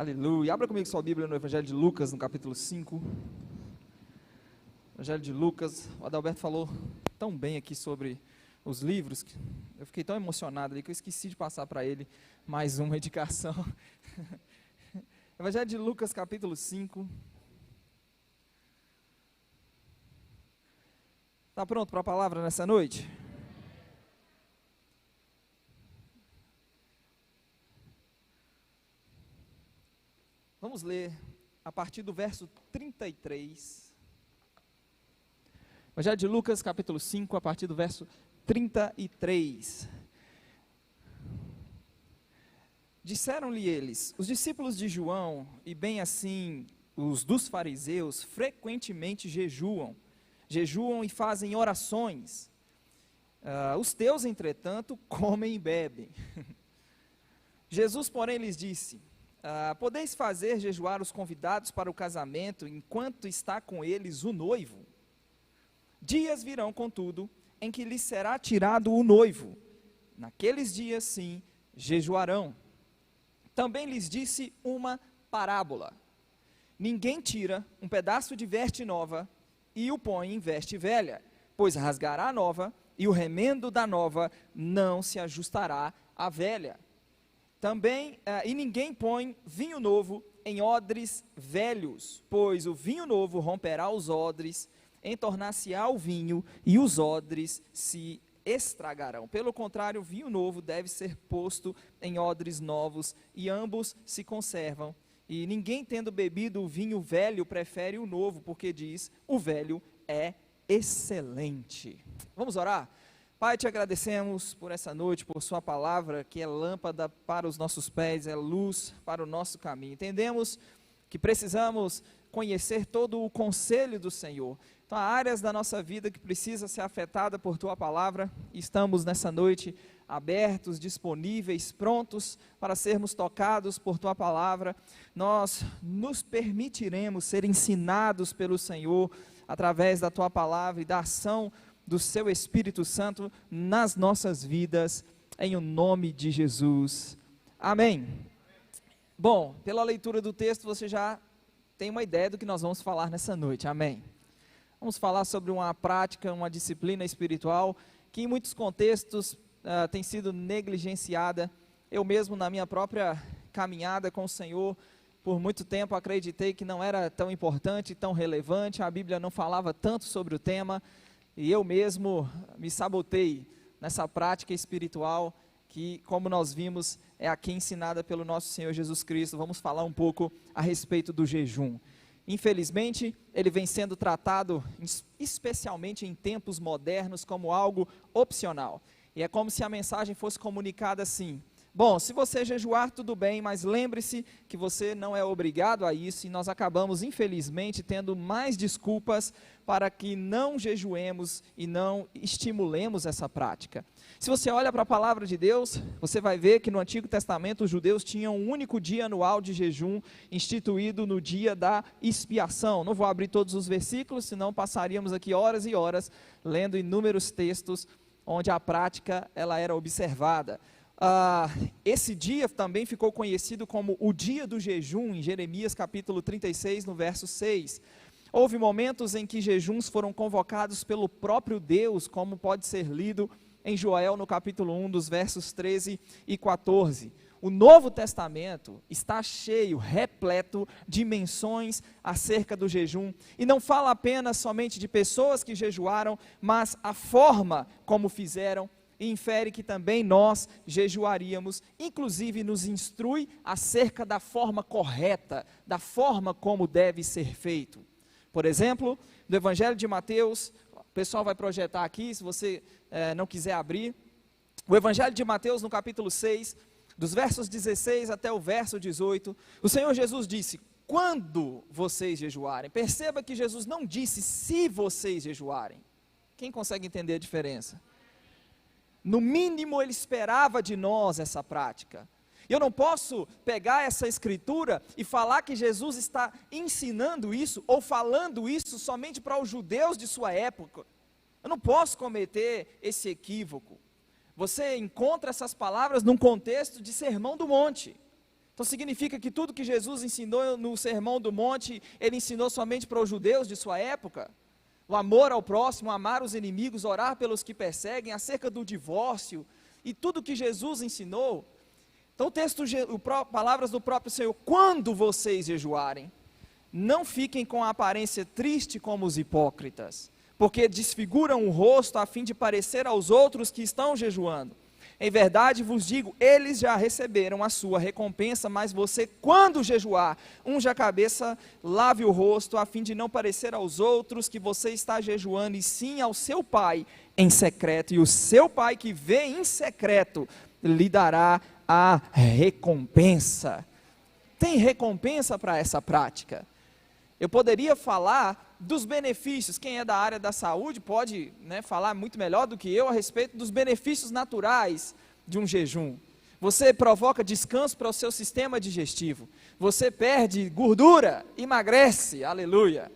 Aleluia. Abra comigo sua Bíblia no Evangelho de Lucas, no capítulo 5. Evangelho de Lucas. O Adalberto falou tão bem aqui sobre os livros, que eu fiquei tão emocionado ali que eu esqueci de passar para ele mais uma indicação. Evangelho de Lucas, capítulo 5. Está pronto para a palavra nessa noite? Vamos ler a partir do verso 33. Evangelho de Lucas, capítulo 5, a partir do verso 33. Disseram-lhe eles: os discípulos de João, e bem assim os dos fariseus, frequentemente jejuam e fazem orações. Os teus, entretanto, comem e bebem. Jesus, porém, lhes disse: podeis fazer jejuar os convidados para o casamento, enquanto está com eles o noivo? Dias virão, contudo, em que lhes será tirado o noivo. Naqueles dias, sim, jejuarão. Também lhes disse uma parábola: ninguém tira um pedaço de veste nova e o põe em veste velha, pois rasgará a nova, e o remendo da nova não se ajustará à velha. Também, e ninguém põe vinho novo em odres velhos, pois o vinho novo romperá os odres, entornar-se-á o vinho, e os odres se estragarão. Pelo contrário, o vinho novo deve ser posto em odres novos, e ambos se conservam. E ninguém, tendo bebido o vinho velho, prefere o novo, porque diz: o velho é excelente. Vamos orar? Pai, te agradecemos por essa noite, por sua palavra, que é lâmpada para os nossos pés, é luz para o nosso caminho. Entendemos que precisamos conhecer todo o conselho do Senhor. Então, há áreas da nossa vida que precisa ser afetada por tua palavra, e estamos nessa noite abertos, disponíveis, prontos para sermos tocados por tua palavra. Nós nos permitiremos ser ensinados pelo Senhor através da tua palavra e da ação do seu Espírito Santo nas nossas vidas, em o nome de Jesus. Amém. Bom, pela leitura do texto você já tem uma ideia do que nós vamos falar nessa noite. Amém. Vamos falar sobre uma prática, uma disciplina espiritual que em muitos contextos tem sido negligenciada. Eu mesmo, na minha própria caminhada com o Senhor, por muito tempo acreditei que não era tão importante, tão relevante, a Bíblia não falava tanto sobre o tema, e eu mesmo me sabotei nessa prática espiritual que, como nós vimos, é aqui ensinada pelo nosso Senhor Jesus Cristo. Vamos falar um pouco a respeito do jejum. Infelizmente, ele vem sendo tratado, especialmente em tempos modernos, como algo opcional. E é como se a mensagem fosse comunicada assim: bom, se você jejuar, tudo bem, mas lembre-se que você não é obrigado a isso, e nós acabamos, infelizmente, tendo mais desculpas para que não jejuemos e não estimulemos essa prática. Se você olha para a palavra de Deus, você vai ver que no Antigo Testamento os judeus tinham um único dia anual de jejum, instituído no dia da expiação. Não vou abrir todos os versículos, senão passaríamos aqui horas e horas lendo inúmeros textos onde a prática ela era observada. Esse dia também ficou conhecido como o dia do jejum, em Jeremias capítulo 36, no verso 6. Houve momentos em que jejuns foram convocados pelo próprio Deus, como pode ser lido em Joel no capítulo 1, dos versos 13 e 14. O Novo Testamento está cheio, repleto de menções acerca do jejum, e não fala apenas somente de pessoas que jejuaram, mas a forma como fizeram, e infere que também nós jejuaríamos, inclusive nos instrui acerca da forma correta, da forma como deve ser feito. Por exemplo, do Evangelho de Mateus, o pessoal vai projetar aqui, se você não quiser abrir, o Evangelho de Mateus no capítulo 6, dos versos 16 até o verso 18, o Senhor Jesus disse: quando vocês jejuarem. Perceba que Jesus não disse se vocês jejuarem. Quem consegue entender a diferença? No mínimo ele esperava de nós essa prática. Eu não posso pegar essa escritura e falar que Jesus está ensinando isso, ou falando isso somente para os judeus de sua época. Eu não posso cometer esse equívoco. Você encontra essas palavras num contexto de Sermão do Monte. Então significa que tudo que Jesus ensinou no Sermão do Monte, ele ensinou somente para os judeus de sua época? O amor ao próximo, amar os inimigos, orar pelos que perseguem, acerca do divórcio, e tudo que Jesus ensinou. Então o texto, palavras do próprio Senhor: quando vocês jejuarem, não fiquem com a aparência triste como os hipócritas, porque desfiguram o rosto a fim de parecer aos outros que estão jejuando. Em verdade vos digo, eles já receberam a sua recompensa, mas você, quando jejuar, unja a cabeça, lave o rosto, a fim de não parecer aos outros que você está jejuando, e sim ao seu Pai em secreto, e o seu Pai que vê em secreto, lhe dará a recompensa. Tem recompensa para essa prática. Eu poderia falar dos benefícios, quem é da área da saúde pode, falar muito melhor do que eu a respeito dos benefícios naturais de um jejum. Você provoca descanso para o seu sistema digestivo, você perde gordura, emagrece, aleluia.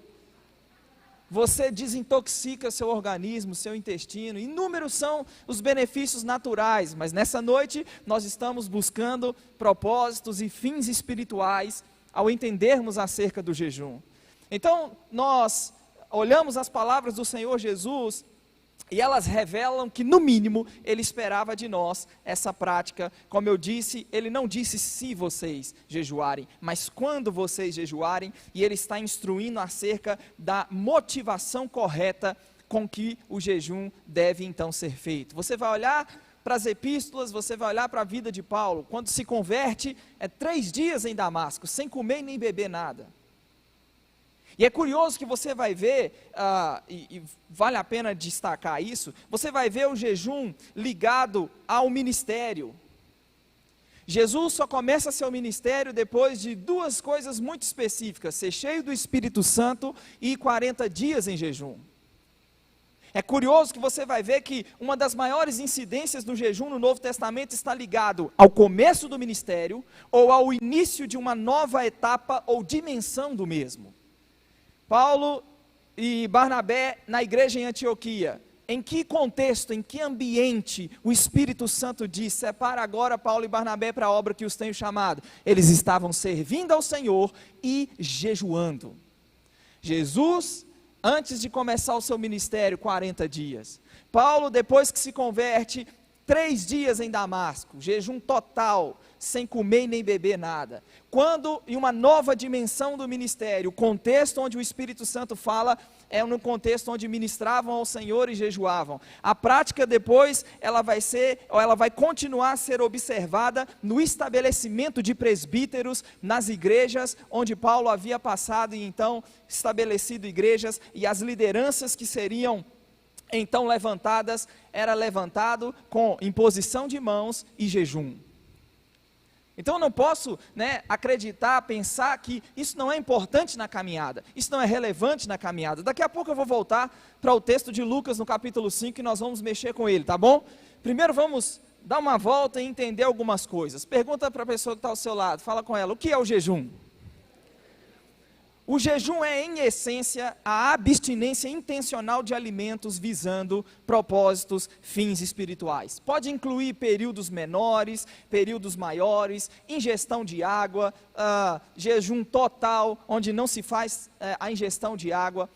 Você desintoxica seu organismo, seu intestino, inúmeros são os benefícios naturais, mas nessa noite nós estamos buscando propósitos e fins espirituais ao entendermos acerca do jejum. Então, nós olhamos as palavras do Senhor Jesus e elas revelam que, no mínimo, Ele esperava de nós essa prática. Como eu disse, Ele não disse se vocês jejuarem, mas quando vocês jejuarem, e Ele está instruindo acerca da motivação correta com que o jejum deve então ser feito. Você vai olhar para as epístolas, você vai olhar para a vida de Paulo, quando se converte, 3 dias em Damasco, sem comer nem beber nada. E é curioso que você vai ver, e vale a pena destacar isso, você vai ver o jejum ligado ao ministério. Jesus só começa seu ministério depois de 2 coisas muito específicas: ser cheio do Espírito Santo e 40 dias em jejum. É curioso que você vai ver que uma das maiores incidências do jejum no Novo Testamento está ligado ao começo do ministério ou ao início de uma nova etapa ou dimensão do mesmo. Paulo e Barnabé na igreja em Antioquia, em que contexto, em que ambiente o Espírito Santo diz: separa agora Paulo e Barnabé para a obra que os tenho chamado? Eles estavam servindo ao Senhor e jejuando. Jesus, antes de começar o seu ministério, 40 dias. Paulo, depois que se converte, 3 dias em Damasco, jejum total, sem comer nem beber nada. Quando, em uma nova dimensão do ministério, o contexto onde o Espírito Santo fala, é no contexto onde ministravam ao Senhor e jejuavam. A prática depois, ela vai continuar a ser observada no estabelecimento de presbíteros nas igrejas, onde Paulo havia passado e então estabelecido igrejas, e as lideranças que seriam então levantadas, era levantado com imposição de mãos e jejum. Então eu não posso acreditar, pensar que isso não é importante na caminhada, isso não é relevante na caminhada. Daqui a pouco eu vou voltar para o texto de Lucas no capítulo 5 e nós vamos mexer com ele, tá bom? Primeiro vamos dar uma volta e entender algumas coisas. Pergunta para a pessoa que está ao seu lado, fala com ela: o que é o jejum? O jejum é, em essência, a abstinência intencional de alimentos visando propósitos, fins espirituais. Pode incluir períodos menores, períodos maiores, ingestão de água, jejum total, onde não se faz a ingestão de água.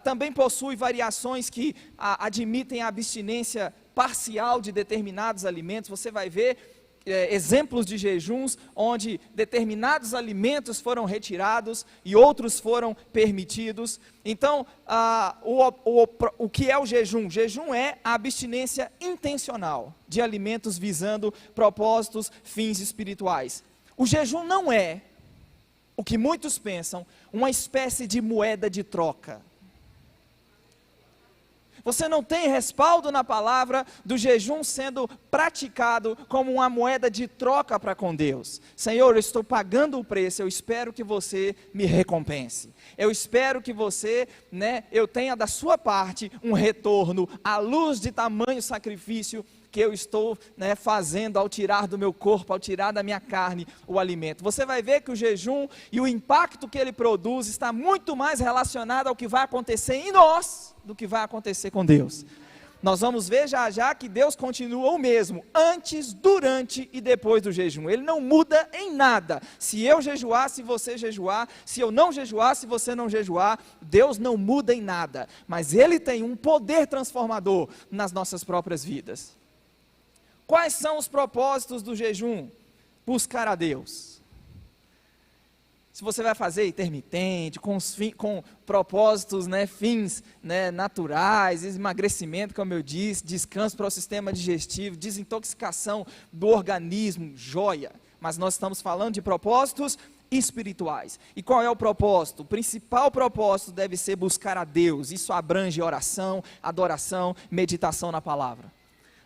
Também possui variações que admitem a abstinência parcial de determinados alimentos. Você vai ver exemplos de jejuns onde determinados alimentos foram retirados e outros foram permitidos. Então, o que é o jejum? Jejum é a abstinência intencional de alimentos visando propósitos, fins espirituais. O jejum não é, o que muitos pensam, uma espécie de moeda de troca. Você não tem respaldo na palavra do jejum sendo praticado como uma moeda de troca para com Deus. Senhor, eu estou pagando o preço, eu espero que você me recompense. Eu espero que você, eu tenha da sua parte um retorno à luz de tamanho sacrifício que eu estou fazendo ao tirar do meu corpo, ao tirar da minha carne o alimento. Você vai ver que o jejum e o impacto que ele produz está muito mais relacionado ao que vai acontecer em nós do que vai acontecer com Deus. Nós vamos ver já já que Deus continua o mesmo, antes, durante e depois do jejum. Ele não muda em nada. Se eu jejuar, se você jejuar, se eu não jejuar, se você não jejuar, Deus não muda em nada. Mas Ele tem um poder transformador nas nossas próprias vidas. Quais são os propósitos do jejum? Buscar a Deus. Se você vai fazer intermitente, com propósitos, fins naturais, emagrecimento, como eu disse, descanso para o sistema digestivo, desintoxicação do organismo, joia. Mas nós estamos falando de propósitos espirituais. E qual é o propósito? O principal propósito deve ser buscar a Deus. Isso abrange oração, adoração, meditação na palavra.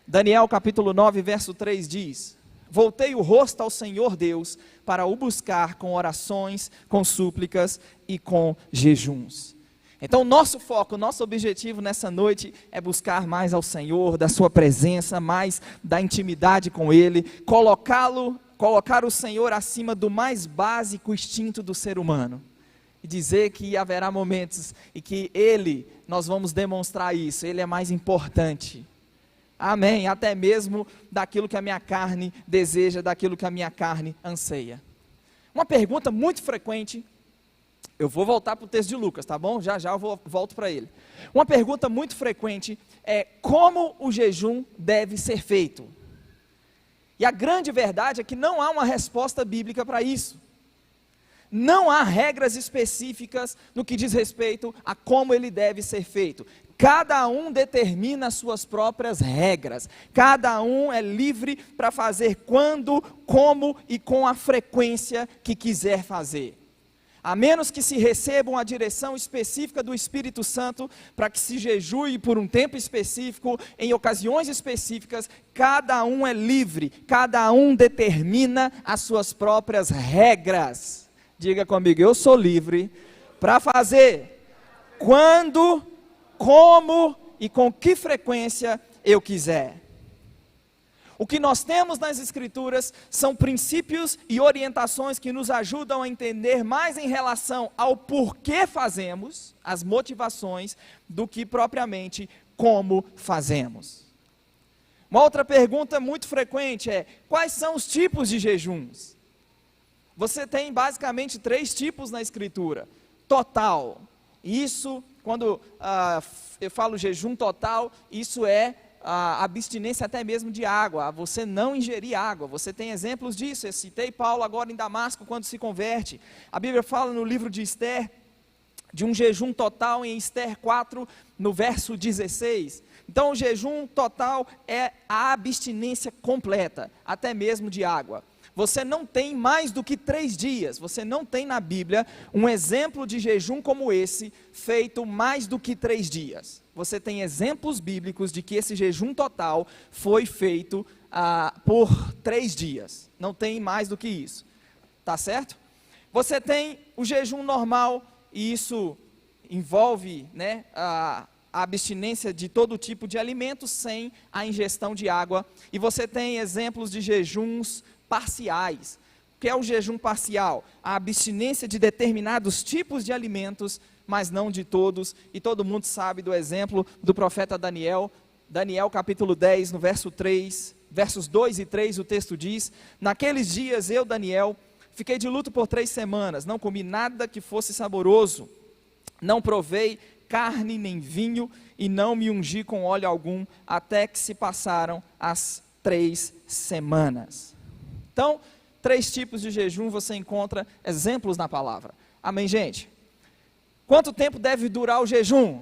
Daniel capítulo 9, verso 3 diz: voltei o rosto ao Senhor Deus para o buscar com orações, com súplicas e com jejuns. Então nosso foco, nosso objetivo nessa noite é buscar mais ao Senhor, da sua presença, mais da intimidade com Ele, colocar o Senhor acima do mais básico instinto do ser humano. E dizer que haverá momentos em que nós vamos demonstrar isso, Ele é mais importante. Amém, até mesmo daquilo que a minha carne deseja, daquilo que a minha carne anseia. Uma pergunta muito frequente, eu vou voltar para o texto de Lucas, tá bom? Já eu volto para ele. Uma pergunta muito frequente é: como o jejum deve ser feito? E a grande verdade é que não há uma resposta bíblica para isso. Não há regras específicas no que diz respeito a como ele deve ser feito. Cada um determina as suas próprias regras. Cada um é livre para fazer quando, como e com a frequência que quiser fazer. A menos que se receba uma direção específica do Espírito Santo para que se jejue por um tempo específico, em ocasiões específicas, cada um é livre, cada um determina as suas próprias regras. Diga comigo: eu sou livre para fazer quando, como e com que frequência eu quiser. O que nós temos nas Escrituras são princípios e orientações que nos ajudam a entender mais em relação ao porquê fazemos, as motivações, do que propriamente como fazemos. Uma outra pergunta muito frequente é: quais são os tipos de jejuns? Você tem basicamente 3 tipos na Escritura. Total, isso, quando eu falo jejum total, isso é a abstinência até mesmo de água, você não ingerir água. Você tem exemplos disso. Eu citei Paulo agora em Damasco, quando se converte. A Bíblia fala no livro de Esther, de um jejum total em Esther 4, no verso 16. Então o jejum total é a abstinência completa, até mesmo de água. Você não tem mais do que 3 dias, você não tem na Bíblia um exemplo de jejum como esse, feito mais do que 3 dias. Você tem exemplos bíblicos de que esse jejum total foi feito por 3 dias, não tem mais do que isso, tá certo? Você tem o jejum normal, e isso envolve a abstinência de todo tipo de alimento sem a ingestão de água, e você tem exemplos de jejuns parciais. O que é o jejum parcial? A abstinência de determinados tipos de alimentos, mas não de todos, e todo mundo sabe do exemplo do profeta Daniel. Daniel capítulo 10, no verso 3, versos 2 e 3, o texto diz: naqueles dias eu, Daniel, fiquei de luto por 3 semanas, não comi nada que fosse saboroso, não provei carne nem vinho, e não me ungi com óleo algum, até que se passaram as 3 semanas. Então, 3 tipos de jejum você encontra exemplos na palavra. Amém, gente? Quanto tempo deve durar o jejum?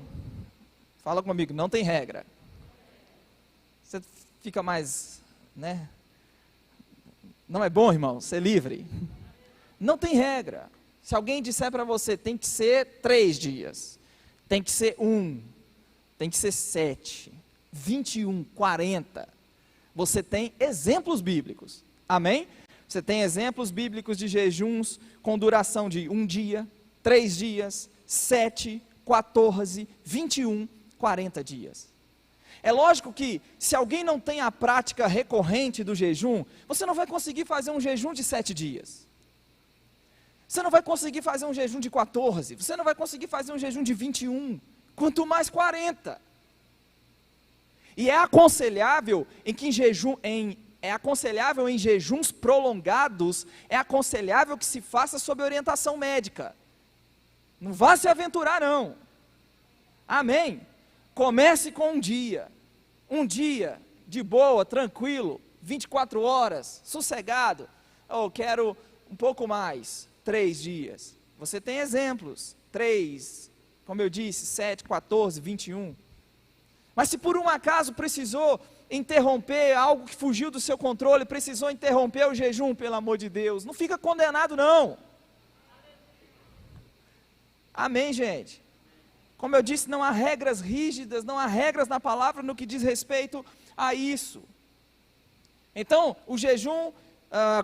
Fala comigo, não tem regra. Você fica mais, Não é bom, irmão, ser livre? Não tem regra. Se alguém disser para você, tem que ser 3 dias, tem que ser 1, tem que ser 7, 21, 40. Você tem exemplos bíblicos. Amém? Você tem exemplos bíblicos de jejuns com duração de 1 dia, 3 dias, 7, 14, 21, 40 dias. É lógico que, se alguém não tem a prática recorrente do jejum, você não vai conseguir fazer um jejum de 7 dias. Você não vai conseguir fazer um jejum de 14, você não vai conseguir fazer um jejum de 21, quanto mais 40. E é aconselhável em jejuns prolongados, é aconselhável que se faça sob orientação médica. Não vá se aventurar não. Amém? Comece com um dia de boa, tranquilo, 24 horas, sossegado. Quero um pouco mais, 3 dias. Você tem exemplos, 3, como eu disse, 7, 14, 21. Mas se por um acaso precisou interromper algo que fugiu do seu controle, precisou interromper o jejum, pelo amor de Deus, não fica condenado não. Amém, gente? Como eu disse, não há regras rígidas, não há regras na palavra no que diz respeito a isso. Então, o jejum,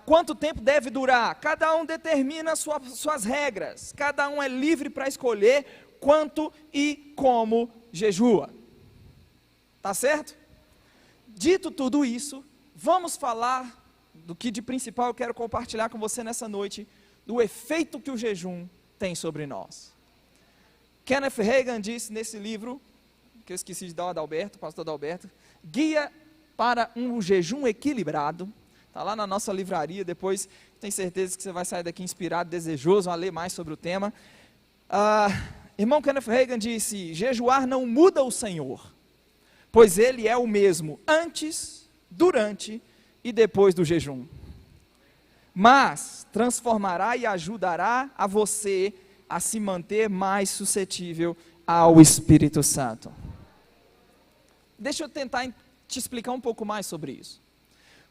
quanto tempo deve durar? Cada um determina suas regras, cada um é livre para escolher quanto e como jejua. Tá certo? Dito tudo isso, vamos falar do que de principal eu quero compartilhar com você nessa noite, do efeito que o jejum tem sobre nós. Kenneth Hagin disse nesse livro, que eu esqueci de dar ao Adalberto, pastor Adalberto, Guia para um Jejum Equilibrado, está lá na nossa livraria, depois tenho certeza que você vai sair daqui inspirado, desejoso a ler mais sobre o tema. Irmão Kenneth Hagin disse, jejuar não muda o Senhor, pois Ele é o mesmo antes, durante e depois do jejum. Mas transformará e ajudará a você a se manter mais suscetível ao Espírito Santo. Deixa eu tentar te explicar um pouco mais sobre isso.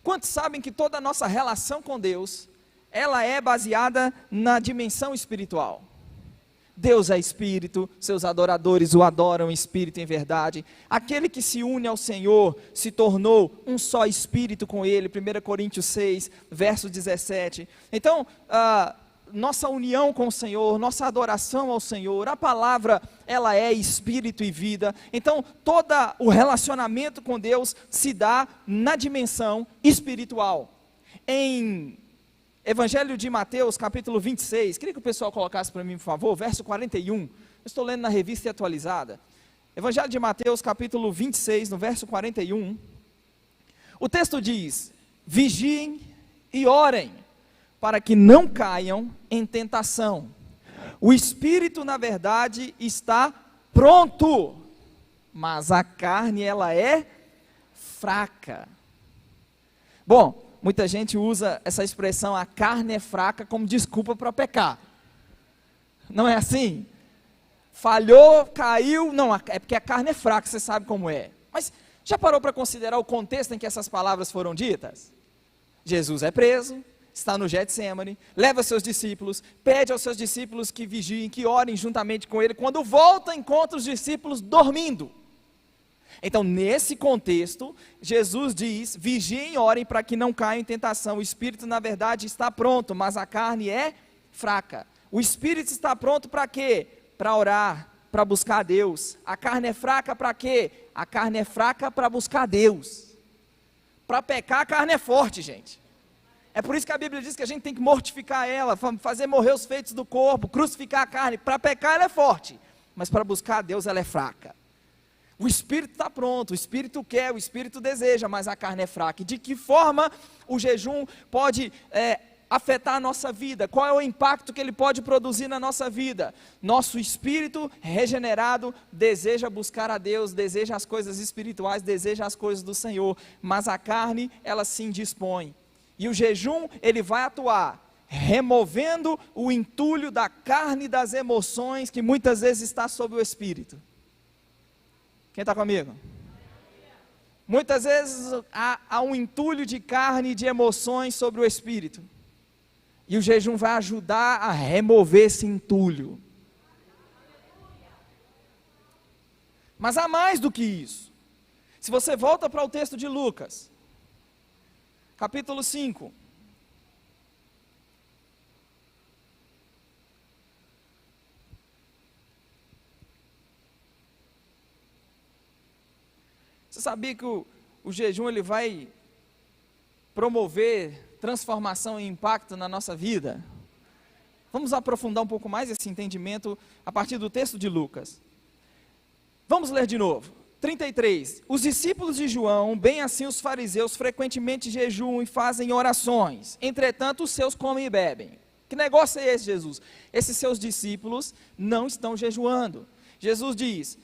Quantos sabem que toda a nossa relação com Deus, ela é baseada na dimensão espiritual? Deus é Espírito, seus adoradores o adoram em Espírito e em verdade. Aquele que se une ao Senhor se tornou um só Espírito com Ele, 1 Coríntios 6, verso 17. Então, nossa união com o Senhor, nossa adoração ao Senhor, a palavra, ela é Espírito e vida. Então, todo o relacionamento com Deus se dá na dimensão espiritual. Em Evangelho de Mateus, capítulo 26, queria que o pessoal colocasse para mim, por favor, verso 41, eu estou lendo na revista atualizada, Evangelho de Mateus, capítulo 26, no verso 41, o texto diz, vigiem e orem, para que não caiam em tentação, o espírito na verdade está pronto, mas a carne ela é fraca. Bom, muita gente usa essa expressão, a carne é fraca, como desculpa para pecar. Não é assim? Falhou, caiu, não, é porque a carne é fraca, você sabe como é. Mas já parou para considerar o contexto em que essas palavras foram ditas? Jesus é preso, está no Getsemane, leva seus discípulos, pede aos seus discípulos que vigiem, que orem juntamente com ele, quando volta, encontra os discípulos dormindo. Então, nesse contexto, Jesus diz, vigiem e orem para que não caiam em tentação. O espírito, na verdade, está pronto, mas a carne é fraca. O espírito está pronto para quê? Para orar, para buscar a Deus. A carne é fraca para quê? A carne é fraca para buscar a Deus. Para pecar, a carne é forte, gente. É por isso que a Bíblia diz que a gente tem que mortificar ela, fazer morrer os feitos do corpo, crucificar a carne. Para pecar, ela é forte, mas para buscar a Deus, ela é fraca. O espírito está pronto, o espírito quer, o espírito deseja, mas a carne é fraca. E de que forma o jejum pode afetar a nossa vida? Qual é o impacto que ele pode produzir na nossa vida? Nosso espírito regenerado deseja buscar a Deus, deseja as coisas espirituais, deseja as coisas do Senhor, mas a carne, ela se indispõe. E o jejum, ele vai atuar, removendo o entulho da carne e das emoções que muitas vezes está sobre o espírito. Quem está comigo? Muitas vezes há um entulho de carne e de emoções sobre o espírito. E o jejum vai ajudar a remover esse entulho. Mas há mais do que isso. Se você volta para o texto de Lucas, capítulo 5. Você sabia que o jejum ele vai promover transformação e impacto na nossa vida? Vamos aprofundar um pouco mais esse entendimento a partir do texto de Lucas. Vamos ler de novo. 33. Os discípulos de João, bem assim os fariseus, frequentemente jejuam e fazem orações. Entretanto, os seus comem e bebem. Que negócio é esse, Jesus? Esses seus discípulos não estão jejuando. Jesus diz,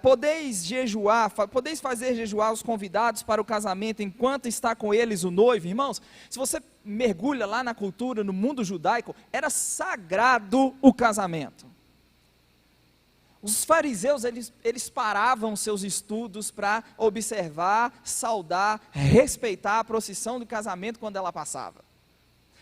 podeis fazer jejuar os convidados para o casamento enquanto está com eles o noivo? Irmãos, se você mergulha lá na cultura, no mundo judaico, era sagrado o casamento. Os fariseus, eles paravam seus estudos para observar, saudar, respeitar a procissão do casamento quando ela passava.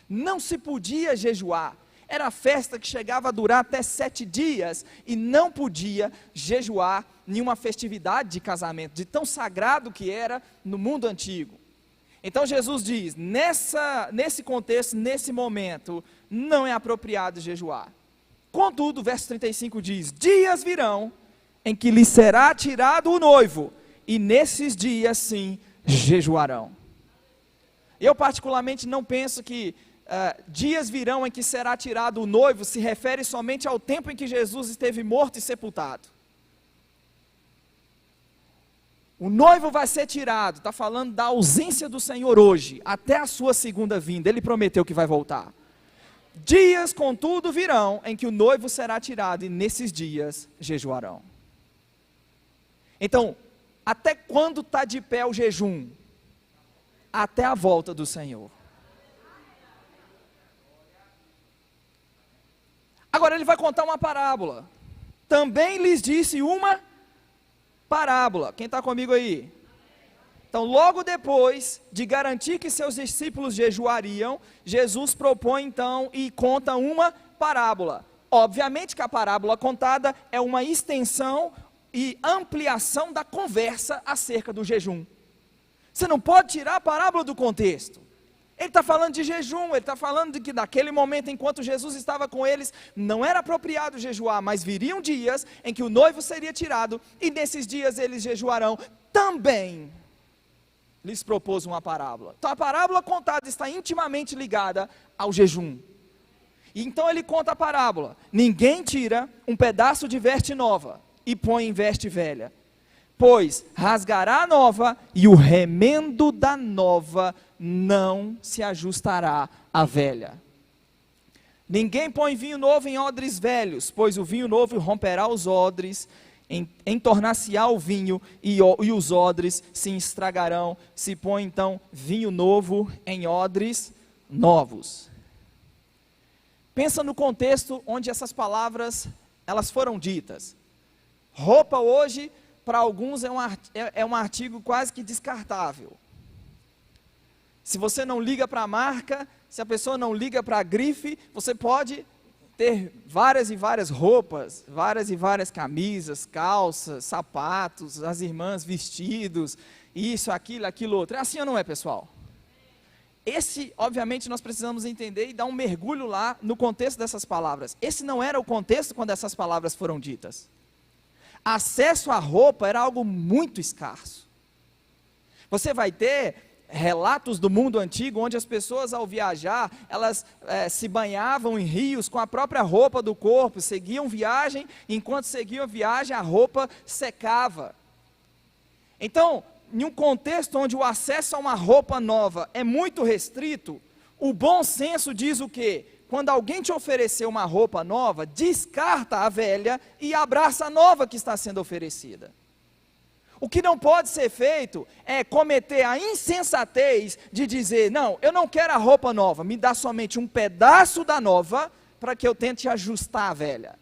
Não se podia jejuar. Era festa que chegava a durar até 7 dias e não podia jejuar nenhuma festividade de casamento, de tão sagrado que era no mundo antigo. Então Jesus diz, nesse contexto, nesse momento, não é apropriado jejuar. Contudo, o verso 35 diz, dias virão em que lhe será tirado o noivo, e nesses dias sim, jejuarão. Eu particularmente não penso que dias virão em que será tirado o noivo, se refere somente ao tempo em que Jesus esteve morto e sepultado. O noivo vai ser tirado, está falando da ausência do Senhor hoje, até a sua segunda vinda, ele prometeu que vai voltar. Dias, contudo, virão em que o noivo será tirado, e nesses dias jejuarão. Então, até quando está de pé o jejum? Até a volta do Senhor. Agora ele vai contar uma parábola. Também lhes disse uma parábola. Quem está comigo aí? Então, logo depois de garantir que seus discípulos jejuariam, Jesus propõe então e conta uma parábola. Obviamente que a parábola contada é uma extensão e ampliação da conversa acerca do jejum. Você não pode tirar a parábola do contexto. Ele está falando de jejum, ele está falando de que naquele momento, enquanto Jesus estava com eles, não era apropriado jejuar, mas viriam dias em que o noivo seria tirado, e nesses dias eles jejuarão também. Lhes propôs uma parábola. Então a parábola contada está intimamente ligada ao jejum. E então ele conta a parábola. Ninguém tira um pedaço de veste nova e põe em veste velha, pois rasgará a nova e o remendo da nova não se ajustará à velha. Ninguém põe vinho novo em odres velhos, pois o vinho novo romperá os odres, entornar-se-á o vinho e os odres se estragarão. Se põe então vinho novo em odres novos. Pensa no contexto onde essas palavras elas foram ditas. Roupa hoje para alguns é um artigo quase que descartável. Se você não liga para a marca, se a pessoa não liga para a grife, você pode ter várias e várias roupas, várias e várias camisas, calças, sapatos, as irmãs vestidos, isso, aquilo, outro. É assim ou não é, pessoal? Obviamente, nós precisamos entender e dar um mergulho lá no contexto dessas palavras. Esse não era o contexto quando essas palavras foram ditas. Acesso à roupa era algo muito escasso. Você vai ter relatos do mundo antigo, onde as pessoas ao viajar, elas se banhavam em rios com a própria roupa do corpo, seguiam viagem, e enquanto seguiam a viagem, a roupa secava. Então, em um contexto onde o acesso a uma roupa nova é muito restrito, o bom senso diz o quê? Quando alguém te oferecer uma roupa nova, descarta a velha e abraça a nova que está sendo oferecida. O que não pode ser feito é cometer a insensatez de dizer, não, eu não quero a roupa nova, me dá somente um pedaço da nova para que eu tente ajustar a velha.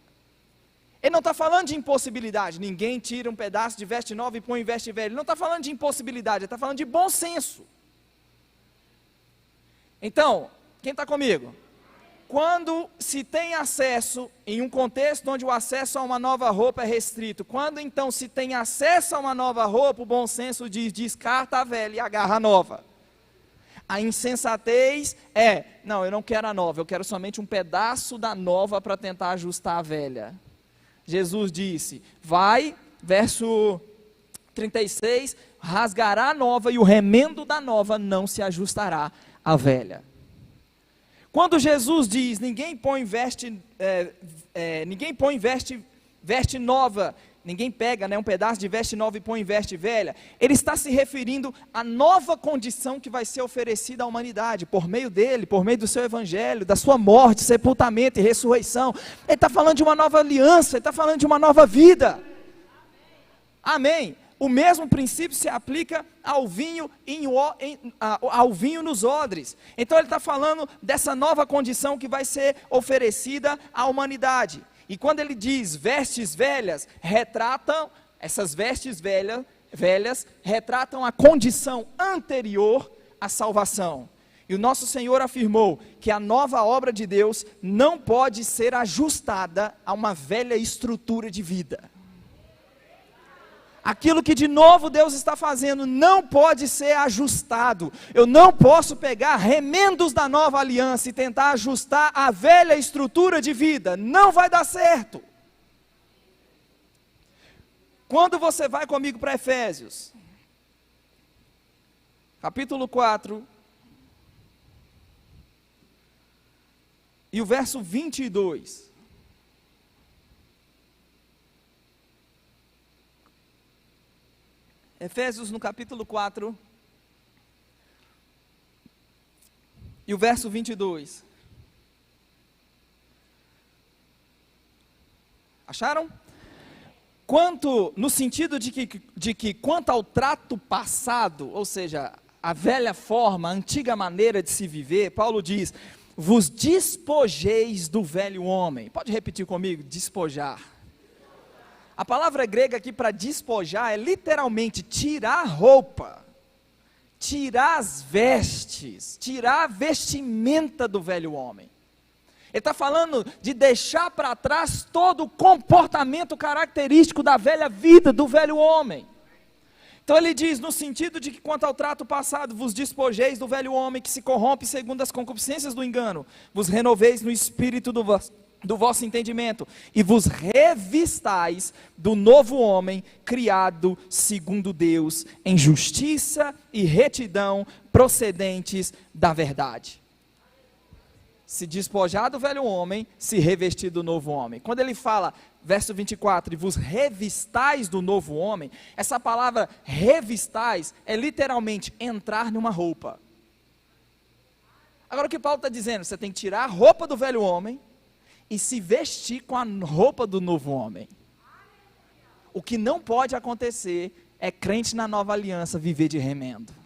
Ele não está falando de impossibilidade, ninguém tira um pedaço de veste nova e põe em veste velha, ele não está falando de impossibilidade, ele está falando de bom senso. Então, quem está comigo? Quando se tem acesso, em um contexto onde o acesso a uma nova roupa é restrito, quando então se tem acesso a uma nova roupa, o bom senso diz, descarta a velha e agarra a nova. A insensatez é, não, eu não quero a nova, eu quero somente um pedaço da nova para tentar ajustar a velha. Jesus disse, vai, verso 36, rasgará a nova e o remendo da nova não se ajustará à velha. Quando Jesus diz, ninguém põe veste nova Ninguém pega, né, um pedaço de veste nova e põe em veste velha. Ele está se referindo à nova condição que vai ser oferecida à humanidade, por meio dele, por meio do seu evangelho, da sua morte, sepultamento e ressurreição. Ele está falando de uma nova aliança, ele está falando de uma nova vida. Amém. O mesmo princípio se aplica ao vinho, ao vinho nos odres. Então ele está falando dessa nova condição que vai ser oferecida à humanidade. E quando ele diz vestes velhas, essas vestes velhas retratam a condição anterior à salvação. E o nosso Senhor afirmou que a nova obra de Deus não pode ser ajustada a uma velha estrutura de vida. Aquilo que de novo Deus está fazendo não pode ser ajustado. Eu não posso pegar remendos da nova aliança e tentar ajustar a velha estrutura de vida. Não vai dar certo. Quando você vai comigo para Efésios, capítulo 4, e o verso 22. Efésios no capítulo 4, e o verso 22. Acharam? No sentido de que quanto ao trato passado, ou seja, a velha forma, a antiga maneira de se viver, Paulo diz, vos despojeis do velho homem. Pode repetir comigo? Despojar. A palavra grega aqui para despojar é literalmente tirar a roupa, tirar as vestes, tirar a vestimenta do velho homem. Ele está falando de deixar para trás todo o comportamento característico da velha vida, do velho homem. Então ele diz, no sentido de que quanto ao trato passado, vos despojeis do velho homem que se corrompe segundo as concupiscências do engano, vos renoveis no espírito do vosso entendimento, e vos revistais do novo homem, criado segundo Deus, em justiça e retidão, procedentes da verdade. Se despojar do velho homem, se revestir do novo homem. Quando ele fala, verso 24, e vos revistais do novo homem, essa palavra revistais é literalmente entrar numa roupa. Agora o que Paulo está dizendo? Você tem que tirar a roupa do velho homem e se vestir com a roupa do novo homem. O que não pode acontecer é crente na nova aliança viver de remendo.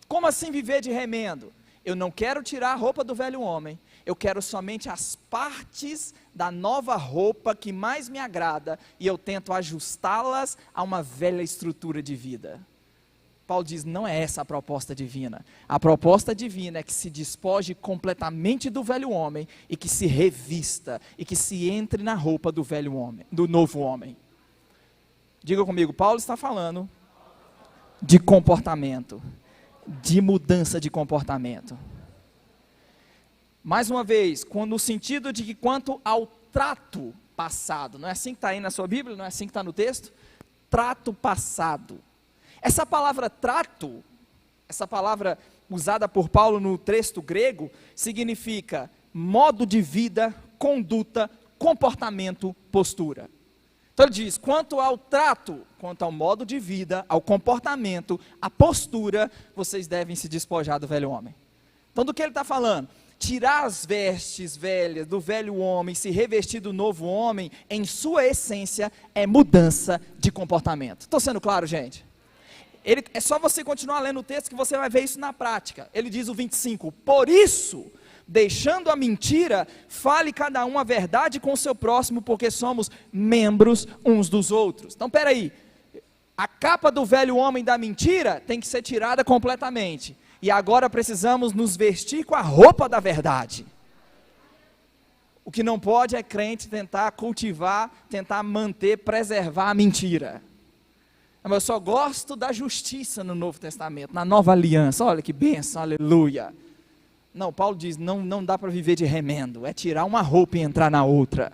Como assim viver de remendo? Eu não quero tirar a roupa do velho homem, eu quero somente as partes da nova roupa que mais me agrada, e eu tento ajustá-las a uma velha estrutura de vida. Paulo diz, não é essa a proposta divina. A proposta divina é que se despoje completamente do velho homem, e que se revista, e que se entre na roupa do velho homem, do novo homem. Diga comigo, Paulo está falando de comportamento, de mudança de comportamento. Mais uma vez, no sentido de que quanto ao trato passado, não é assim que está aí na sua Bíblia, não é assim que está no texto? Trato passado. Essa palavra trato, essa palavra usada por Paulo no texto grego, significa modo de vida, conduta, comportamento, postura. Então ele diz, quanto ao trato, quanto ao modo de vida, ao comportamento, à postura, vocês devem se despojar do velho homem. Então do que ele está falando? Tirar as vestes velhas do velho homem, se revestir do novo homem, em sua essência, é mudança de comportamento. Estou sendo claro, gente? É só você continuar lendo o texto que você vai ver isso na prática. Ele diz o 25, por isso, deixando a mentira, fale cada um a verdade com o seu próximo, porque somos membros uns dos outros. Então, peraí, a capa do velho homem da mentira tem que ser tirada completamente, e agora precisamos nos vestir com a roupa da verdade. O que não pode é crente tentar cultivar, tentar manter, preservar a mentira. Mas eu só gosto da justiça no Novo Testamento, na Nova Aliança, olha que bênção, aleluia. Não, Paulo diz, não dá para viver de remendo, é tirar uma roupa e entrar na outra.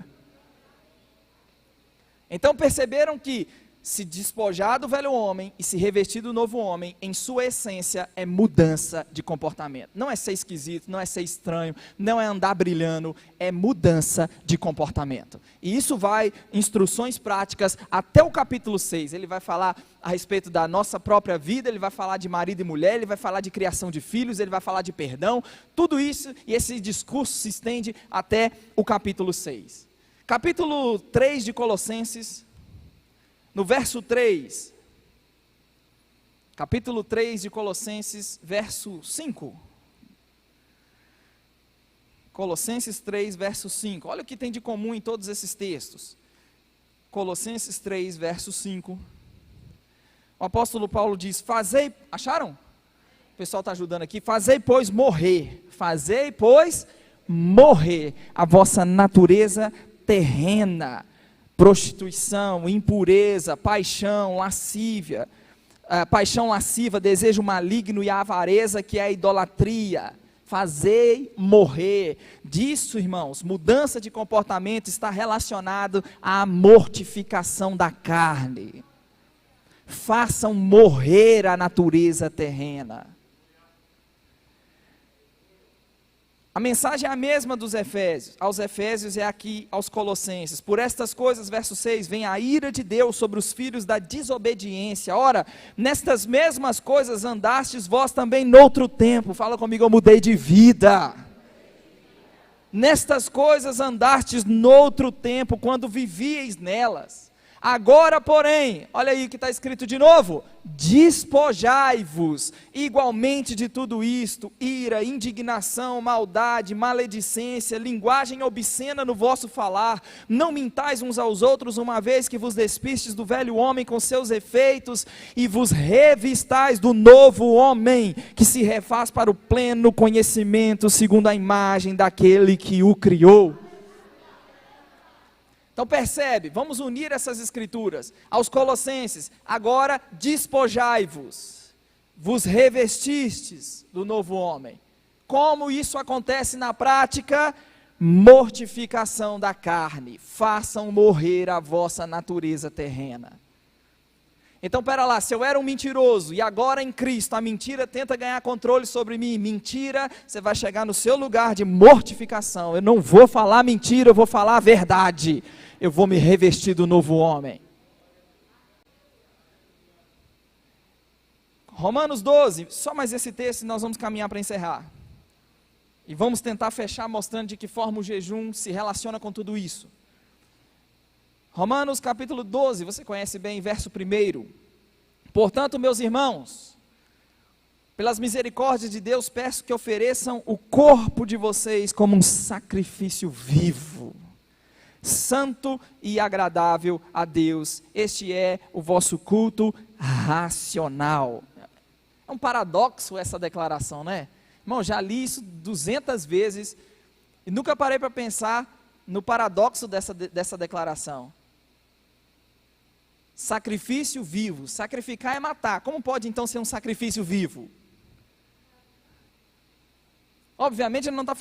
Então perceberam que se despojar do velho homem e se revestir do novo homem, em sua essência, é mudança de comportamento. Não é ser esquisito, não é ser estranho, não é andar brilhando, é mudança de comportamento. E isso vai, instruções práticas, até o capítulo 6. Ele vai falar a respeito da nossa própria vida, ele vai falar de marido e mulher, ele vai falar de criação de filhos, ele vai falar de perdão, tudo isso, e esse discurso se estende até o capítulo 6. Capítulo 3 de Colossenses, no verso 3, capítulo 3 de Colossenses, verso 5. Colossenses 3, verso 5. Olha o que tem de comum em todos esses textos. Colossenses 3, verso 5. O apóstolo Paulo diz: fazei, acharam? O pessoal está ajudando aqui. Fazei, pois, morrer a vossa natureza terrena, prostituição, impureza, paixão lasciva, desejo maligno e avareza, que é a idolatria. Fazei morrer. Disso, irmãos, mudança de comportamento está relacionado à mortificação da carne. Façam morrer a natureza terrena. A mensagem é a mesma dos Efésios, aos Efésios e aqui aos Colossenses. Por estas coisas, verso 6, vem a ira de Deus sobre os filhos da desobediência. Ora, nestas mesmas coisas andastes vós também noutro tempo. Fala comigo, eu mudei de vida. Nestas coisas andastes noutro tempo, quando vivieis nelas. Agora, porém, olha aí o que está escrito de novo: despojai-vos igualmente de tudo isto: ira, indignação, maldade, maledicência, linguagem obscena no vosso falar. Não mintais uns aos outros, uma vez que vos despistes do velho homem com seus efeitos, e vos revistais do novo homem, que se refaz para o pleno conhecimento, segundo a imagem daquele que o criou. Então percebe, vamos unir essas escrituras aos Colossenses. Agora despojai-vos, vos revestistes do novo homem. Como isso acontece na prática? Mortificação da carne. Façam morrer a vossa natureza terrena. Então pera lá, se eu era um mentiroso e agora em Cristo a mentira tenta ganhar controle sobre mim, mentira, você vai chegar no seu lugar de mortificação. Eu não vou falar mentira, eu vou falar a verdade. Eu vou me revestir do novo homem. Romanos 12, só mais esse texto e nós vamos caminhar para encerrar. E vamos tentar fechar mostrando de que forma o jejum se relaciona com tudo isso. Romanos capítulo 12, você conhece bem, verso 1. Portanto, meus irmãos, pelas misericórdias de Deus, peço que ofereçam o corpo de vocês como um sacrifício vivo, santo e agradável a Deus. Este é o vosso culto racional. É um paradoxo essa declaração, né? Irmão, já li isso 200 vezes e nunca parei para pensar no paradoxo dessa declaração. Sacrifício vivo. Sacrificar é matar. Como pode então ser um sacrifício vivo? Obviamente ele não está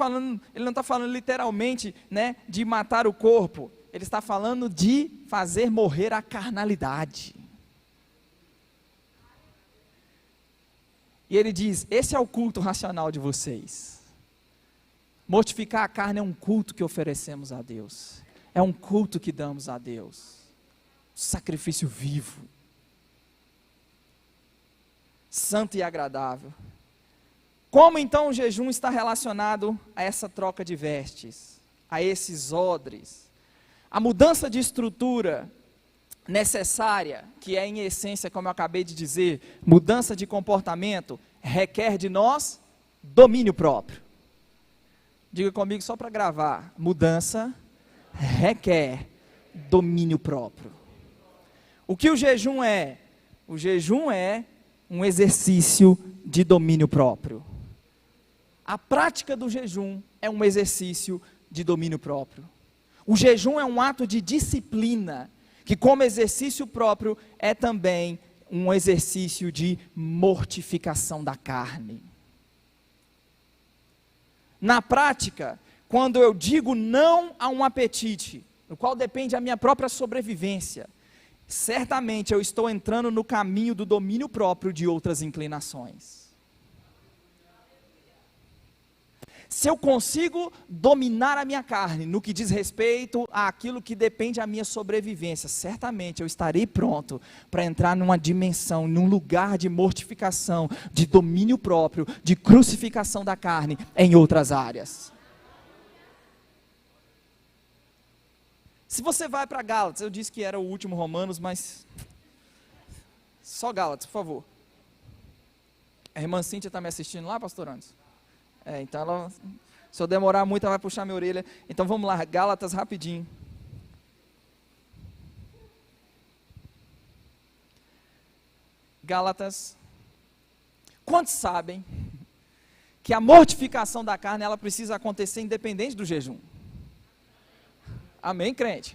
falando literalmente, né, de matar o corpo. Ele está falando de fazer morrer a carnalidade. E ele diz: esse é o culto racional de vocês. Mortificar a carne é um culto que oferecemos a Deus. É um culto que damos a Deus. Sacrifício vivo, santo e agradável. Como então o jejum está relacionado a essa troca de vestes, a esses odres? A mudança de estrutura necessária, que é em essência, como eu acabei de dizer, mudança de comportamento, requer de nós domínio próprio. Diga comigo só para gravar: mudança requer domínio próprio. O que o jejum é? O jejum é um exercício de domínio próprio. A prática do jejum é um exercício de domínio próprio. O jejum é um ato de disciplina, que como exercício próprio é também um exercício de mortificação da carne. Na prática, quando eu digo não a um apetite, no qual depende a minha própria sobrevivência, certamente eu estou entrando no caminho do domínio próprio de outras inclinações. Se eu consigo dominar a minha carne no que diz respeito àquilo que depende da minha sobrevivência, certamente eu estarei pronto para entrar numa dimensão, num lugar de mortificação, de domínio próprio, de crucificação da carne em outras áreas. Se você vai para Gálatas, eu disse que era o último Romanos, mas só Gálatas, por favor. A irmã Cíntia está me assistindo lá, pastor Anderson? Então ela, se eu demorar muito, ela vai puxar minha orelha. Então vamos lá, Gálatas rapidinho. Gálatas. Quantos sabem que a mortificação da carne, ela precisa acontecer independente do jejum? Amém, crente?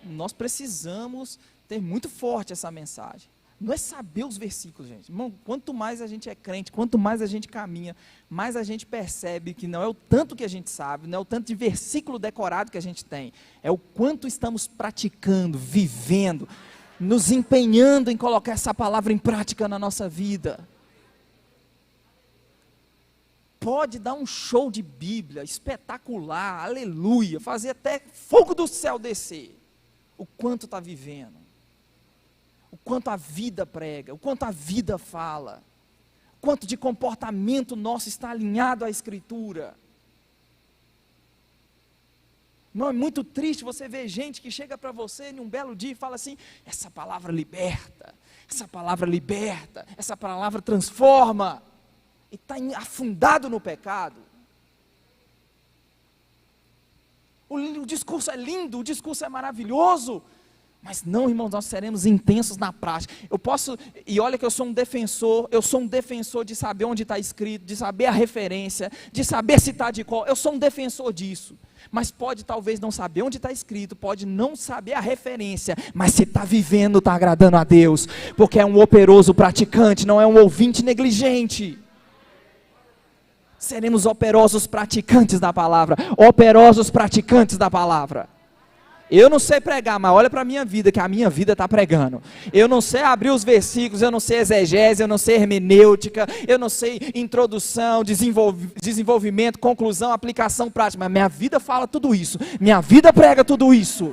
Nós precisamos ter muito forte essa mensagem. Não é saber os versículos, gente. Irmão, quanto mais a gente é crente, quanto mais a gente caminha, mais a gente percebe que não é o tanto que a gente sabe, não é o tanto de versículo decorado que a gente tem, é o quanto estamos praticando, vivendo, nos empenhando em colocar essa palavra em prática na nossa vida. Pode dar um show de Bíblia, espetacular, aleluia, fazer até fogo do céu descer. O quanto está vivendo. O quanto a vida prega, o quanto a vida fala, o quanto de comportamento nosso está alinhado à Escritura. Não é muito triste você ver gente que chega para você em um belo dia e fala assim: essa palavra liberta, essa palavra transforma, e está afundado no pecado. O discurso é lindo, o discurso é maravilhoso, mas não, irmãos, nós seremos intensos na prática. E olha que eu sou um defensor de saber onde está escrito, de saber a referência, de saber se está de qual, eu sou um defensor disso, mas pode talvez não saber onde está escrito, pode não saber a referência, mas se está vivendo, está agradando a Deus, porque é um operoso praticante, não é um ouvinte negligente. Seremos operosos praticantes da palavra, operosos praticantes da palavra. Eu não sei pregar, mas olha para a minha vida, que a minha vida está pregando. Eu não sei abrir os versículos, eu não sei exegese, eu não sei hermenêutica, eu não sei introdução, desenvolvimento, conclusão, aplicação prática, mas minha vida fala tudo isso, minha vida prega tudo isso.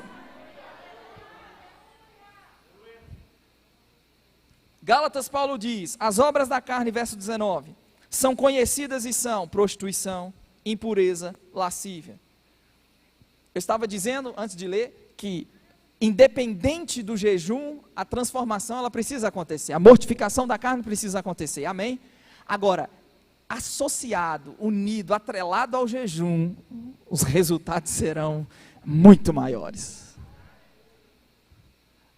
Gálatas, Paulo diz, as obras da carne, verso 19, são conhecidas e são prostituição, impureza, lascívia. Eu estava dizendo, antes de ler, que independente do jejum, a transformação ela precisa acontecer, a mortificação da carne precisa acontecer, amém? Agora, associado, unido, atrelado ao jejum, os resultados serão muito maiores.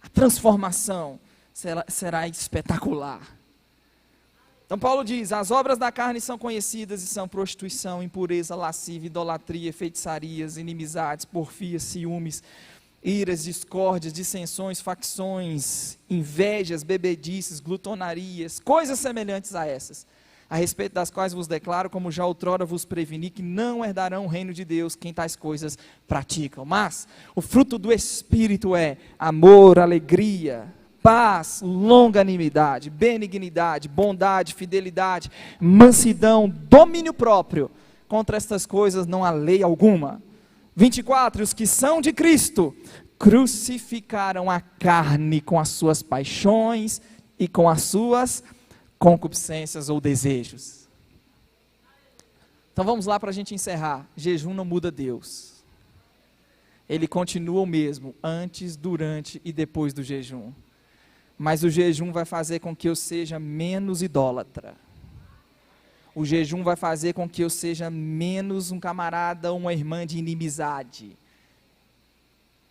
A transformação será espetacular. Então Paulo diz, as obras da carne são conhecidas e são prostituição, impureza, lascívia, idolatria, feitiçarias, inimizades, porfias, ciúmes, iras, discórdias, dissensões, facções, invejas, bebedices, glutonarias, coisas semelhantes a essas, a respeito das quais vos declaro, como já outrora vos preveni, que não herdarão o reino de Deus quem tais coisas praticam. Mas o fruto do Espírito é amor, alegria, paz, longanimidade, benignidade, bondade, fidelidade, mansidão, domínio próprio. Contra estas coisas não há lei alguma. 24, os que são de Cristo crucificaram a carne com as suas paixões e com as suas concupiscências ou desejos. Então vamos lá para a gente encerrar. Jejum não muda Deus. Ele continua o mesmo, antes, durante e depois do jejum. Mas o jejum vai fazer com que eu seja menos idólatra. O jejum vai fazer com que eu seja menos um camarada ou uma irmã de inimizade.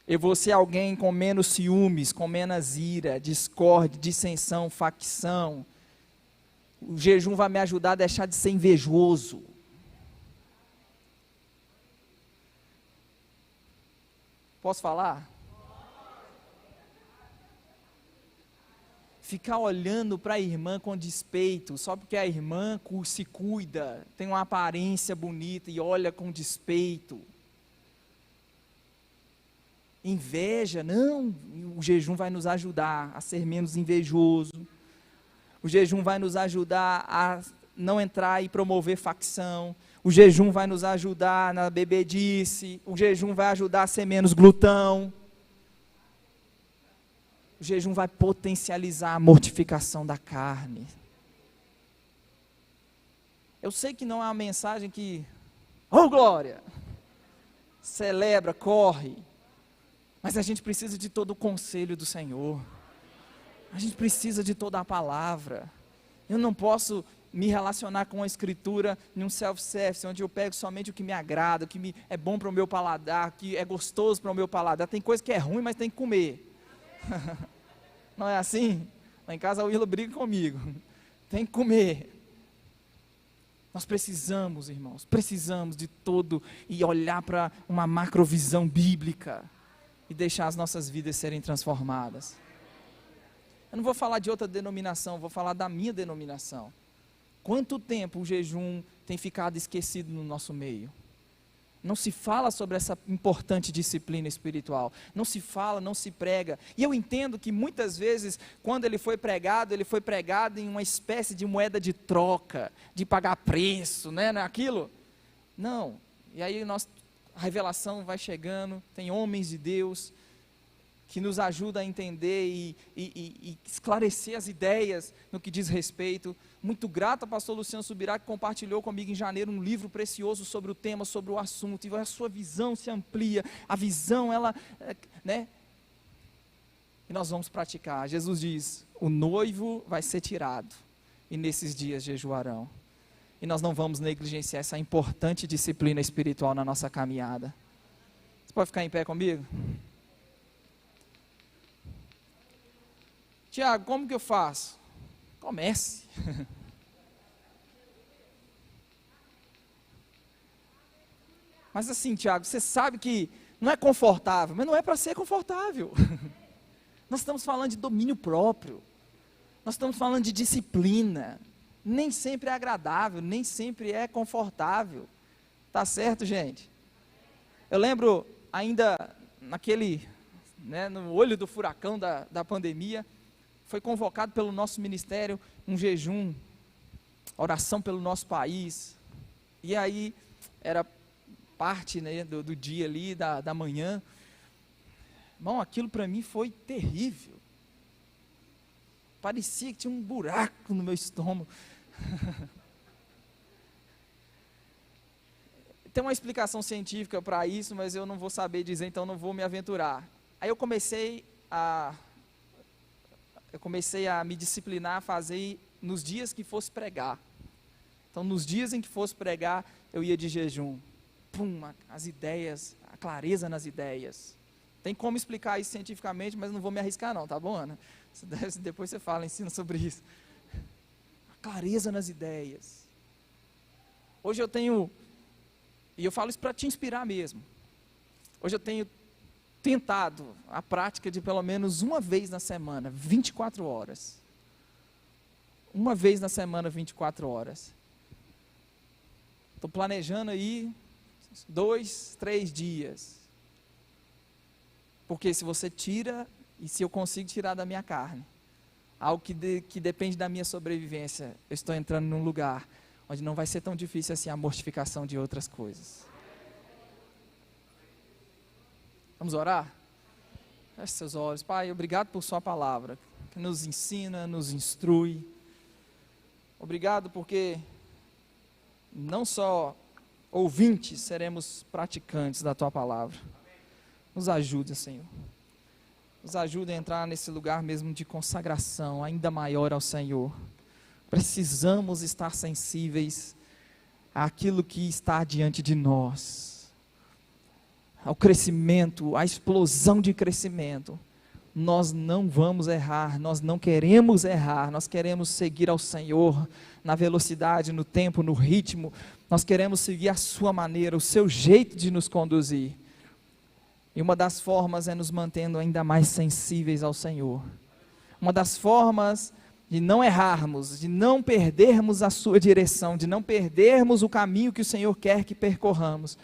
Eu vou ser alguém com menos ciúmes, com menos ira, discórdia, dissensão, facção. O jejum vai me ajudar a deixar de ser invejoso. Posso falar? Ficar olhando para a irmã com despeito, só porque a irmã se cuida, tem uma aparência bonita e olha com despeito. inveja. Não, o jejum vai nos ajudar a ser menos invejoso. O jejum vai nos ajudar a não entrar e promover facção. O jejum vai nos ajudar na bebedice. O jejum vai ajudar a ser menos glutão. O jejum vai potencializar a mortificação da carne. Eu sei que não é uma mensagem que, oh glória, celebra, corre. Mas a gente precisa de todo o conselho do Senhor. A gente precisa de toda a palavra. Eu não posso me relacionar com a Escritura em um self-service, onde eu pego somente o que me agrada, o que é bom para o meu paladar, o que é gostoso para o meu paladar. Tem coisa que é ruim, mas tem que comer. Não é assim? Lá em casa a Willa briga comigo. Tem que comer. Nós precisamos, irmãos, precisamos de todo e olhar para uma macrovisão bíblica e deixar as nossas vidas serem transformadas. Eu não vou falar de outra denominação, vou falar da minha denominação. Quanto tempo o jejum tem ficado esquecido no nosso meio? Não se fala sobre essa importante disciplina espiritual. Não se fala, não se prega. E eu entendo que muitas vezes, quando ele foi pregado em uma espécie de moeda de troca, de pagar preço, né? Não é aquilo? Não. E aí a revelação vai chegando, tem homens de Deus que nos ajudam a entender e esclarecer as ideias no que diz respeito. Muito grato ao pastor Luciano Subirá, que compartilhou comigo em janeiro um livro precioso sobre o tema, sobre o assunto, e a sua visão se amplia, a visão, né? E nós vamos praticar. Jesus diz, o noivo vai ser tirado, e nesses dias jejuarão. E nós não vamos negligenciar essa importante disciplina espiritual na nossa caminhada. Você pode ficar em pé comigo? Tiago, como que eu faço? Comece. Mas assim, Tiago, você sabe que não é confortável, mas não é para ser confortável. Nós estamos falando de domínio próprio. Nós estamos falando de disciplina. Nem sempre é agradável, nem sempre é confortável. Tá certo, gente? Eu lembro ainda no olho do furacão da pandemia, foi convocado pelo nosso ministério um jejum, oração pelo nosso país. E aí era parte, né, do dia ali, da manhã. Irmão, aquilo para mim foi terrível. Parecia que tinha um buraco no meu estômago. Tem uma explicação científica para isso, mas eu não vou saber dizer, então não vou me aventurar. Aí eu comecei a me disciplinar a fazer nos dias que fosse pregar. Então, nos dias em que fosse pregar, eu ia de jejum. As ideias, a clareza nas ideias. Tem como explicar isso cientificamente, mas não vou me arriscar não, tá bom, Ana? Depois você fala, ensina sobre isso. A clareza nas ideias. Hoje eu tenho, e eu falo isso para te inspirar mesmo. Hoje eu tenho tentado a prática de pelo menos uma vez na semana, 24 horas. Uma vez na semana, 24 horas. Estou planejando aí 2, 3 dias. Porque se você tira, e se eu consigo tirar da minha carne, algo que depende da minha sobrevivência, eu estou entrando num lugar onde não vai ser tão difícil assim a mortificação de outras coisas. Vamos orar? Feche seus olhos. Pai, obrigado por sua palavra, que nos ensina, nos instrui. Obrigado porque não só ouvintes, seremos praticantes da tua palavra. Nos ajude, Senhor. Nos ajude a entrar nesse lugar mesmo de consagração ainda maior ao Senhor. Precisamos estar sensíveis àquilo que está diante de nós. Ao crescimento, à explosão de crescimento. Nós não vamos errar, nós não queremos errar, nós queremos seguir ao Senhor na velocidade, no tempo, no ritmo. Nós queremos seguir a sua maneira, o seu jeito de nos conduzir. E uma das formas é nos mantendo ainda mais sensíveis ao Senhor. Uma das formas de não errarmos, de não perdermos a sua direção, de não perdermos o caminho que o Senhor quer que percorramos,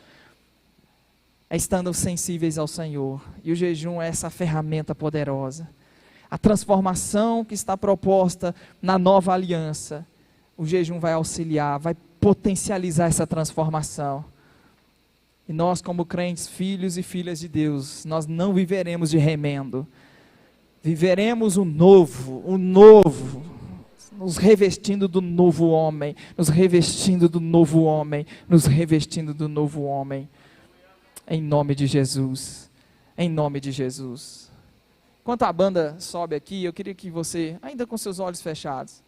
é estando sensíveis ao Senhor. E o jejum é essa ferramenta poderosa. A transformação que está proposta na nova aliança, o jejum vai auxiliar, vai potencializar essa transformação. E nós, como crentes, filhos e filhas de Deus, nós não viveremos de remendo. Viveremos o novo, nos revestindo do novo homem, nos revestindo do novo homem, nos revestindo do novo homem. Em nome de Jesus, em nome de Jesus. Enquanto a banda sobe aqui, eu queria que você, ainda com seus olhos fechados,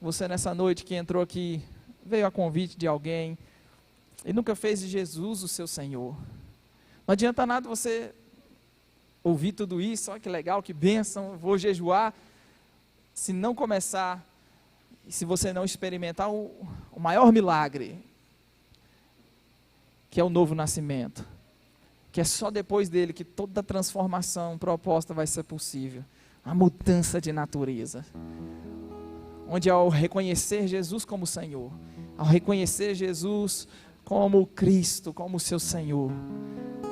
você nessa noite que entrou aqui, veio a convite de alguém, e nunca fez de Jesus o seu Senhor. Não adianta nada você ouvir tudo isso, olha que legal, que bênção, vou jejuar, se não começar, e se você não experimentar o maior milagre, que é o novo nascimento, que é só depois dele que toda a transformação proposta vai ser possível, a mudança de natureza, onde ao reconhecer Jesus como Senhor, ao reconhecer Jesus como Cristo, como seu Senhor,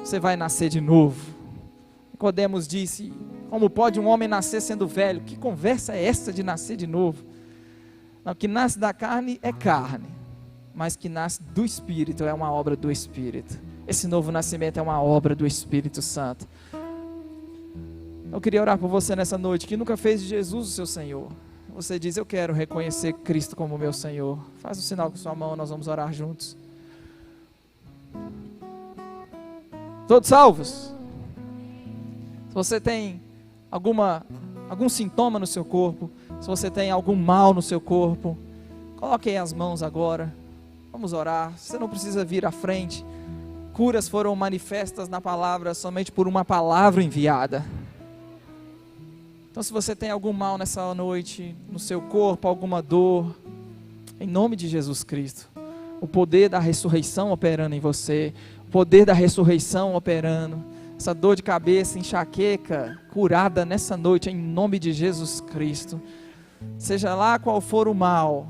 você vai nascer de novo. Nicodemos disse, como pode um homem nascer sendo velho? Que conversa é essa de nascer de novo? Não, o que nasce da carne é carne, mas que nasce do Espírito é uma obra do Espírito. Esse novo nascimento é uma obra do Espírito Santo. Eu queria orar por você nessa noite, que nunca fez de Jesus o seu Senhor. Você diz, eu quero reconhecer Cristo como meu Senhor. Faz um sinal com sua mão, nós vamos orar juntos. Todos salvos? Se você tem algum sintoma no seu corpo, se você tem algum mal no seu corpo, coloque aí as mãos agora. Vamos orar. Você não precisa vir à frente. Curas foram manifestas na palavra somente por uma palavra enviada. Então, se você tem algum mal nessa noite, no seu corpo, alguma dor, em nome de Jesus Cristo, o poder da ressurreição operando em você, o poder da ressurreição operando, essa dor de cabeça, enxaqueca, curada nessa noite, em nome de Jesus Cristo. Seja lá qual for o mal,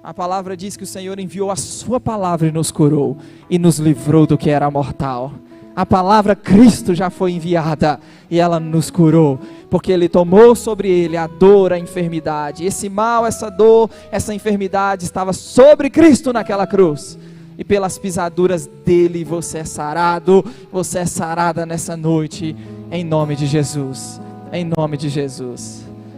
a palavra diz que o Senhor enviou a sua palavra e nos curou, e nos livrou do que era mortal. A palavra Cristo já foi enviada, e ela nos curou, porque Ele tomou sobre Ele a dor, a enfermidade. Esse mal, essa dor, essa enfermidade estava sobre Cristo naquela cruz. E pelas pisaduras dele você é sarado, você é sarada nessa noite, em nome de Jesus, em nome de Jesus.